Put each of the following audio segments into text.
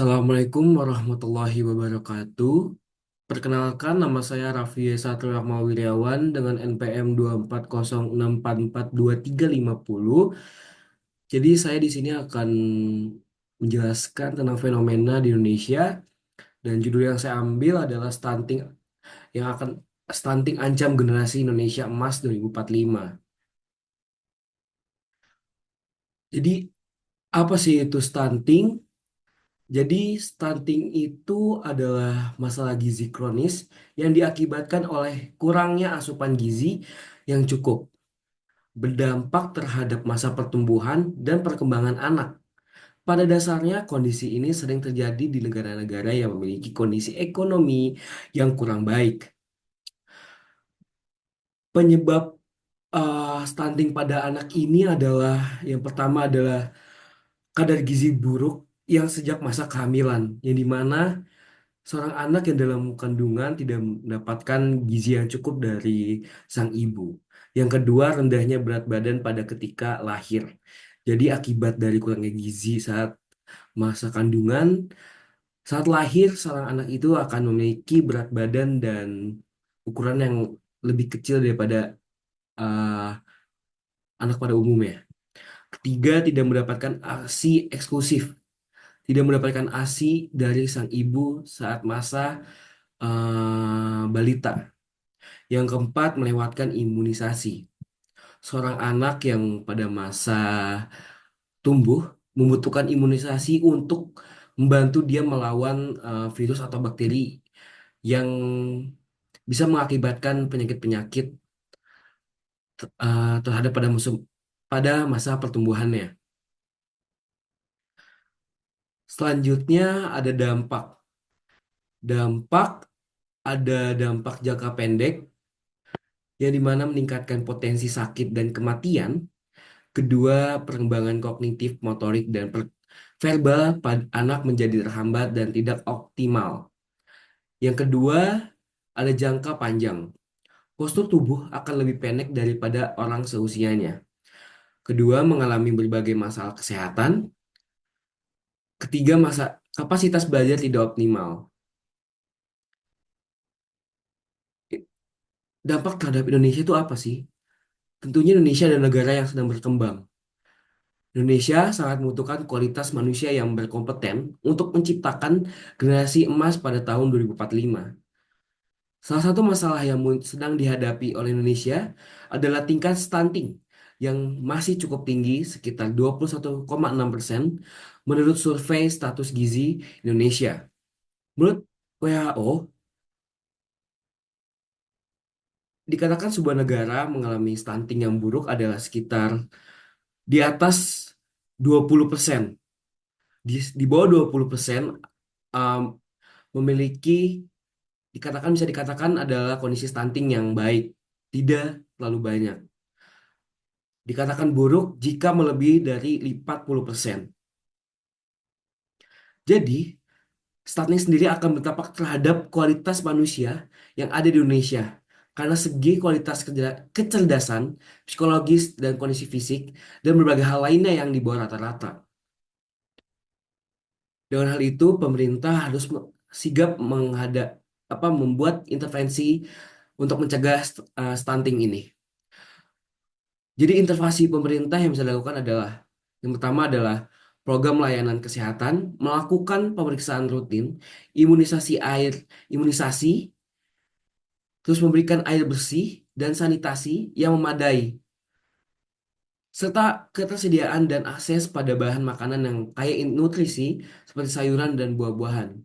Assalamualaikum warahmatullahi wabarakatuh. Perkenalkan, nama saya Raffi Satrio Rahma Wiryawan dengan NPM 240644230. Jadi saya di sini akan menjelaskan tentang fenomena di Indonesia dan judul yang saya ambil adalah yang akan stunting ancam generasi Indonesia Emas 2045. Jadi apa sih itu stunting? Jadi, stunting itu adalah masalah gizi kronis yang diakibatkan oleh kurangnya asupan gizi yang cukup, berdampak terhadap masa pertumbuhan dan perkembangan anak. Pada dasarnya, kondisi ini sering terjadi di negara-negara yang memiliki kondisi ekonomi yang kurang baik. Penyebab stunting pada anak ini adalah yang pertama adalah kadar gizi buruk yang sejak masa kehamilan, yang dimana seorang anak yang dalam kandungan tidak mendapatkan gizi yang cukup dari sang ibu. Yang kedua, rendahnya berat badan pada ketika lahir. Jadi akibat dari kurangnya gizi saat masa kandungan, saat lahir seorang anak itu akan memiliki berat badan dan ukuran yang lebih kecil daripada uh, anak pada umumnya. Ketiga, tidak mendapatkan ASI eksklusif, tidak mendapatkan ASI dari sang ibu saat masa balita. Yang keempat, melewatkan imunisasi. Seorang anak yang pada masa tumbuh membutuhkan imunisasi untuk membantu dia melawan virus atau bakteri yang bisa mengakibatkan penyakit-penyakit terhadap pada masa pertumbuhannya. Selanjutnya ada dampak. Dampak ada dampak jangka pendek yang dimana meningkatkan potensi sakit dan kematian. Kedua, perkembangan kognitif, motorik, dan verbal pada anak menjadi terhambat dan tidak optimal. Yang kedua, ada jangka panjang. Postur tubuh akan lebih pendek daripada orang seusianya. Kedua, mengalami berbagai masalah kesehatan. Ketiga, kapasitas belajar tidak optimal. Dampak terhadap Indonesia itu apa sih? Tentunya Indonesia adalah negara yang sedang berkembang. Indonesia sangat membutuhkan kualitas manusia yang berkompeten untuk menciptakan generasi emas pada tahun 2045. Salah satu masalah yang sedang dihadapi oleh Indonesia adalah tingkat stunting yang masih cukup tinggi, sekitar 21,6% menurut survei status gizi Indonesia. Menurut WHO, dikatakan sebuah negara mengalami stunting yang buruk adalah sekitar di atas 20%. Di bawah 20% um, memiliki bisa dikatakan adalah kondisi stunting yang baik, tidak terlalu banyak. Dikatakan buruk jika melebihi dari 40%. Jadi, stunting sendiri akan berdampak terhadap kualitas manusia yang ada di Indonesia. Karena segi kualitas kecerdasan, psikologis, dan kondisi fisik, dan berbagai hal lainnya yang di bawah rata-rata. Dengan hal itu, pemerintah harus sigap membuat intervensi untuk mencegah stunting ini. Jadi intervensi pemerintah yang bisa dilakukan adalah yang pertama adalah program layanan kesehatan, melakukan pemeriksaan rutin, imunisasi air, imunisasi, terus memberikan air bersih dan sanitasi yang memadai, serta ketersediaan dan akses pada bahan makanan yang kaya nutrisi seperti sayuran dan buah-buahan.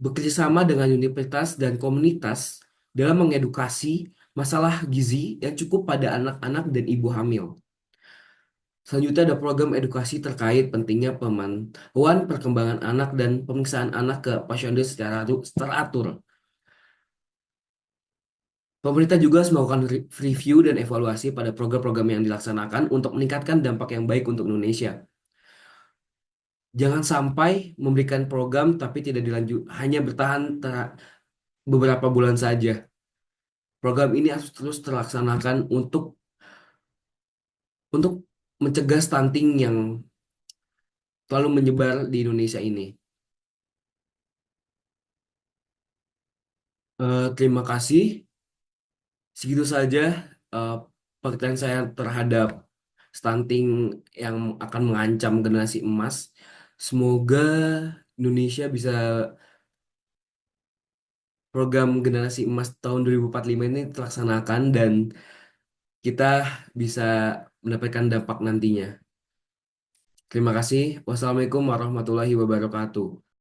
Bekerjasama dengan universitas dan komunitas dalam mengedukasi masalah gizi yang cukup pada anak-anak dan ibu hamil. Selanjutnya ada program edukasi terkait pentingnya pemantauan perkembangan anak dan pemeriksaan anak ke pasienis secara teratur. Pemerintah juga harus melakukan review dan evaluasi pada program-program yang dilaksanakan untuk meningkatkan dampak yang baik untuk Indonesia. Jangan sampai memberikan program tapi tidak dilanjut, hanya bertahan beberapa bulan saja. Program ini harus terus terlaksanakan untuk mencegah stunting yang terlalu menyebar di Indonesia ini. Terima kasih. Segitu saja eh, pengertian saya terhadap stunting yang akan mengancam generasi emas. Semoga Indonesia bisa program generasi emas tahun 2045 ini terlaksanakan dan kita bisa mendapatkan dampak nantinya. Terima kasih. Wassalamualaikum warahmatullahi wabarakatuh.